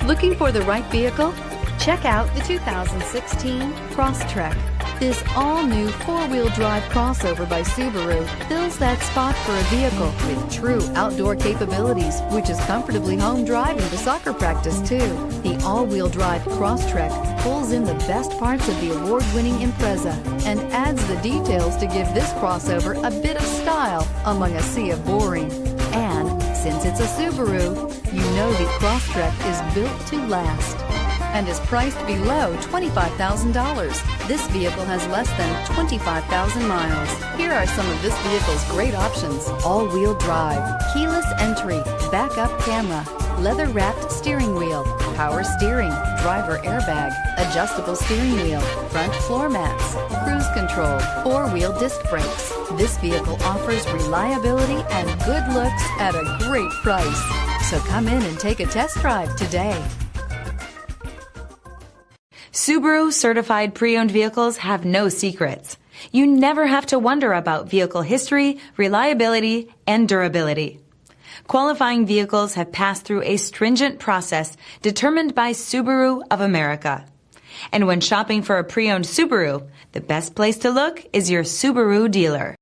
Looking for the right vehicle? Check out the 2016 Crosstrek. This all-new four-wheel drive crossover by Subaru fills that spot for a vehicle with true outdoor capabilities, which is comfortably home driving to soccer practice too. The all-wheel drive Crosstrek pulls in the best parts of the award-winning Impreza and adds the details to give this crossover a bit of style among a sea of boring. And since it's a Subaru, you know the Crosstrek is built to last and is priced below $25,000. This vehicle has less than 25,000 miles. Here are some of this vehicle's great options: all-wheel drive, keyless entry, backup camera, leather-wrapped steering wheel, power steering, driver airbag, adjustable steering wheel, front floor mats, cruise control, four-wheel disc brakes. This vehicle offers reliability and good looks at a great price. So come in and take a test drive today. Subaru certified pre-owned vehicles have no secrets. You never have to wonder about vehicle history, reliability, and durability. Qualifying vehicles have passed through a stringent process determined by Subaru of America. And when shopping for a pre-owned Subaru, the best place to look is your Subaru dealer.